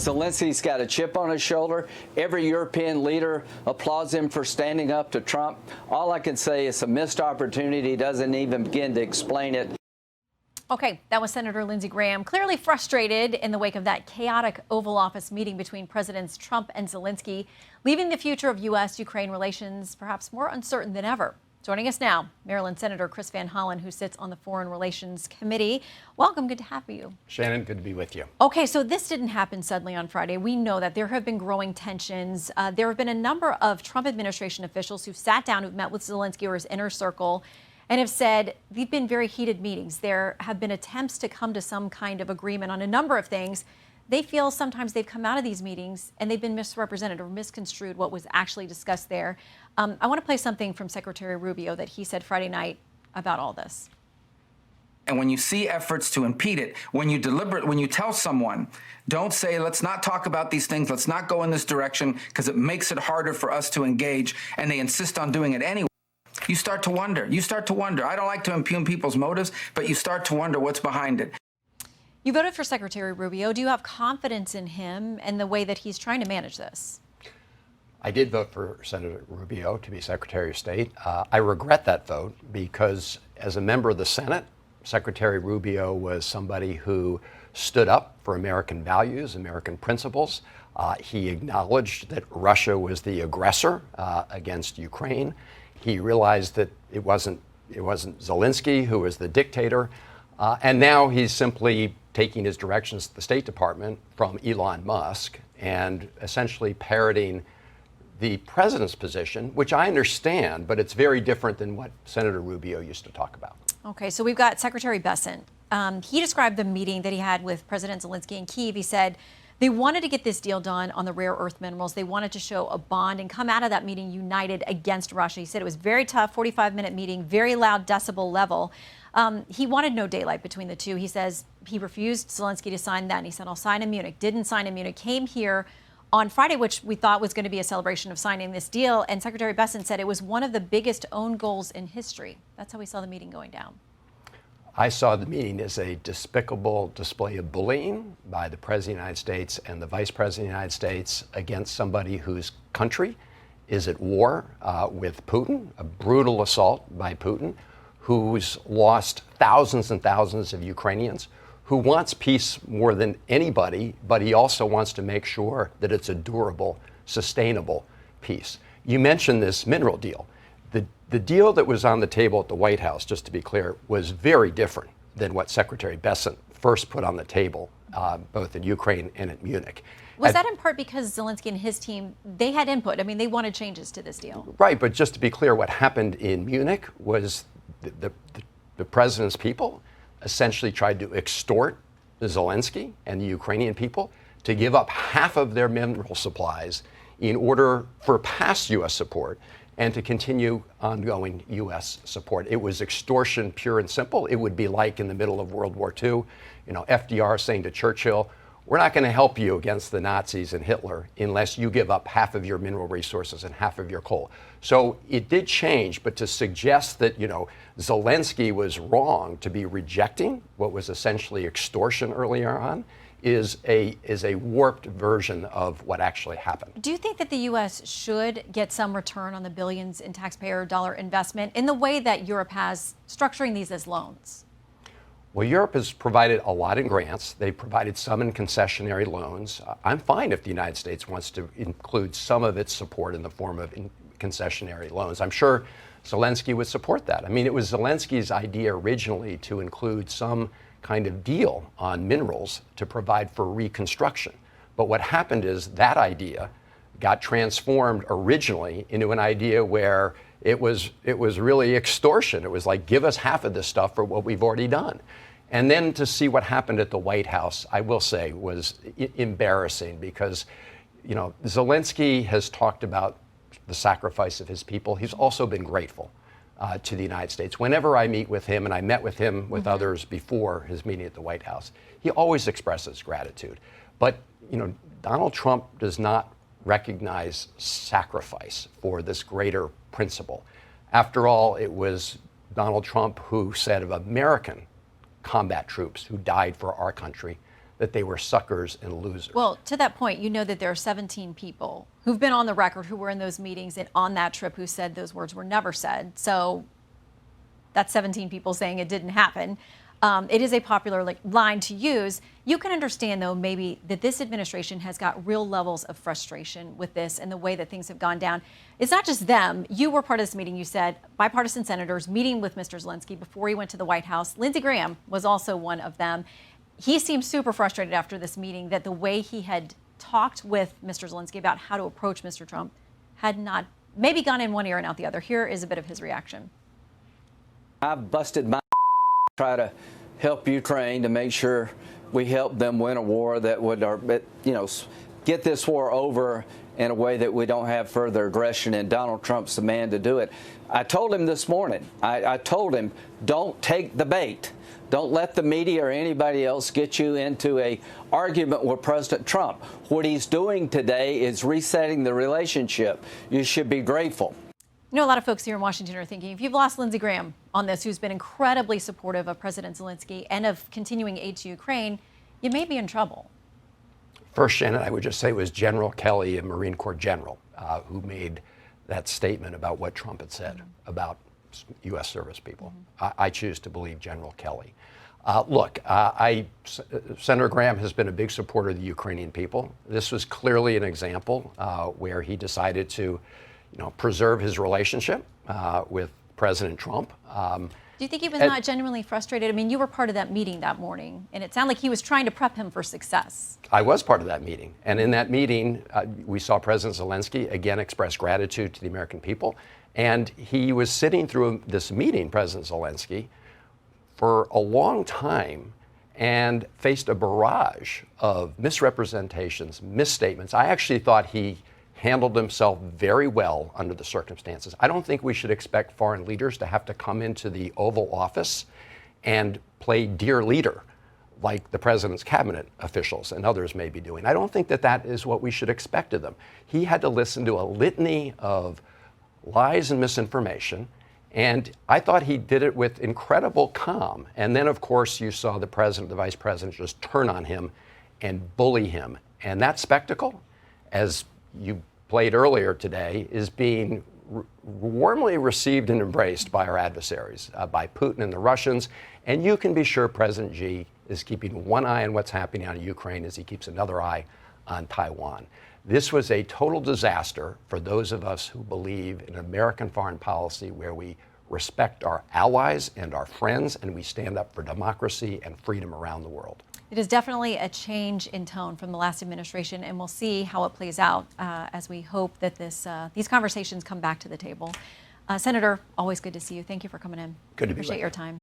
Zelensky's got a chip on his shoulder. Every European leader applauds him for standing up to Trump. All I can say is a missed opportunity. He doesn't even begin to explain it. Okay, that was Senator Lindsey Graham, clearly frustrated in the wake of that chaotic Oval Office meeting between Presidents Trump and Zelenskyy, leaving the future of U.S. Ukraine relations perhaps more uncertain than ever. Joining us now, Maryland Senator Chris Van Hollen, who sits on the Foreign Relations Committee. Welcome. Good to have you. Shannon, good to be with you. Okay, so this didn't happen suddenly on Friday. We know that there have been growing tensions. There have been a number of Trump administration officials who've sat down, who've met with Zelenskyy or his inner circle, and have said they've been very heated meetings. There have been attempts to come to some kind of agreement on a number of things. They feel sometimes they've come out of these meetings and they've been misrepresented or misconstrued what was actually discussed there. I want to play something from Secretary Rubio that he said Friday night about all this. And when you see efforts to impede it, when you tell someone, don't say, let's not talk about these things, let's not go in this direction, because it makes it harder for us to engage, and they insist on doing it anyway, you start to wonder. I don't like to impugn people's motives, but you start to wonder what's behind it. You voted for Secretary Rubio. Do you have confidence in him and the way that he's trying to manage this? I did vote for Senator Rubio to be Secretary of State. I regret that vote because as a member of the Senate, Secretary Rubio was somebody who stood up for American values, American principles. He acknowledged that Russia was the aggressor against Ukraine. He realized that it wasn't Zelenskyy who was the dictator. And now he's simply taking his directions to the State Department from Elon Musk and essentially parroting the president's position, which I understand, but it's very different than what Senator Rubio used to talk about. Okay, so we've got Secretary Bessent. He described the meeting that he had with President Zelenskyy in Kyiv. He said they wanted to get this deal done on the rare earth minerals. They wanted to show a bond and come out of that meeting united against Russia. He said it was very tough, 45-minute meeting, very loud decibel level. He wanted no daylight between the two. He says he refused Zelenskyy to sign that. And he said, I'll sign in Munich. Didn't sign in Munich. Came here on Friday, which we thought was going to be a celebration of signing this deal. And Secretary Bessent said it was one of the biggest own goals in history. That's how we saw the meeting going down. I saw the meeting as a despicable display of bullying by the President of the United States and the Vice President of the United States against somebody whose country is at war with Putin, a brutal assault by Putin, who's lost thousands and thousands of Ukrainians, who wants peace more than anybody, but he also wants to make sure that it's a durable, sustainable peace. You mentioned this mineral deal. The deal that was on the table at the White House, just to be clear, was very different than what Secretary Bessent first put on the table, both in Ukraine and at Munich. Was that in part because Zelenskyy and his team, they had input? I mean, they wanted changes to this deal. Right, but just to be clear, what happened in Munich was the president's people essentially tried to extort Zelenskyy and the Ukrainian people to give up half of their mineral supplies in order for past U.S. support and to continue ongoing U.S. support. It was extortion, pure and simple. It would be like in the middle of World War II, FDR saying to Churchill, we're not going to help you against the Nazis and Hitler unless you give up half of your mineral resources and half of your coal. So it did change, but to suggest that, Zelenskyy was wrong to be rejecting what was essentially extortion earlier on is a warped version of what actually happened. Do you think that the U.S. should get some return on the billions in taxpayer dollar investment in the way that Europe has, structuring these as loans? Well, Europe has provided a lot in grants. They've provided some in concessionary loans. I'm fine if the United States wants to include some of its support in the form of concessionary loans. I'm sure Zelenskyy would support that. I mean, it was Zelenskyy's idea originally to include some kind of deal on minerals to provide for reconstruction. But what happened is that idea got transformed originally into an idea where it was really extortion. It was like, give us half of this stuff for what we've already done. And then to see what happened at the White House, I will say, was embarrassing because, Zelenskyy has talked about the sacrifice of his people. He's also been grateful to the United States. Whenever I meet with him, and I met with him with others before his meeting at the White House, he always expresses gratitude. But, Donald Trump does not recognize sacrifice for this greater principle. After all, it was Donald Trump who said of American combat troops who died for our country that they were suckers and losers. Well, to that point, you know that there are 17 people who've been on the record who were in those meetings and on that trip who said those words were never said. So that's 17 people saying it didn't happen. It is a popular line to use. You can understand, though, maybe that this administration has got real levels of frustration with this and the way that things have gone down. It's not just them. You were part of this meeting, you said, bipartisan senators meeting with Mr. Zelenskyy before he went to the White House. Lindsey Graham was also one of them. He seemed super frustrated after this meeting that the way he had talked with Mr. Zelenskyy about how to approach Mr. Trump had not maybe gone in one ear and out the other. Here is a bit of his reaction. I've busted my try to help Ukraine to make sure we help them win a war that would, get this war over in a way that we don't have further aggression and Donald Trump's the man to do it. I told him this morning, I told him, don't take the bait. Don't let the media or anybody else get you into an argument with President Trump. What he's doing today is resetting the relationship. You should be grateful. You know, a lot of folks here in Washington are thinking, if you've lost Lindsey Graham on this, who's been incredibly supportive of President Zelenskyy and of continuing aid to Ukraine, you may be in trouble. First, Shannon, I would just say it was General Kelly, a Marine Corps general, who made that statement about what Trump had said about U.S. service people. I choose to believe General Kelly. Look, Senator Graham has been a big supporter of the Ukrainian people. This was clearly an example where he decided to preserve his relationship with President Trump. Do you think he was not genuinely frustrated? I mean, you were part of that meeting that morning, and it sounded like he was trying to prep him for success. I was part of that meeting. And in that meeting, we saw President Zelenskyy again express gratitude to the American people. And he was sitting through this meeting, President Zelenskyy, for a long time and faced a barrage of misrepresentations, misstatements. I actually thought he handled himself very well under the circumstances. I don't think we should expect foreign leaders to have to come into the Oval Office and play dear leader like the president's cabinet officials and others may be doing. I don't think that that is what we should expect of them. He had to listen to a litany of lies and misinformation, and I thought he did it with incredible calm. And then, of course, you saw the president, the vice president, just turn on him and bully him. And that spectacle, as you played earlier today, is being warmly received and embraced by our adversaries, by Putin and the Russians. And you can be sure President Xi is keeping one eye on what's happening out of Ukraine as he keeps another eye on Taiwan. This was a total disaster for those of us who believe in American foreign policy where we respect our allies and our friends and we stand up for democracy and freedom around the world. It is definitely a change in tone from the last administration, and we'll see how it plays out as we hope that these conversations come back to the table. Senator, always good to see you. Thank you for coming in. Good to be with you. Appreciate your time.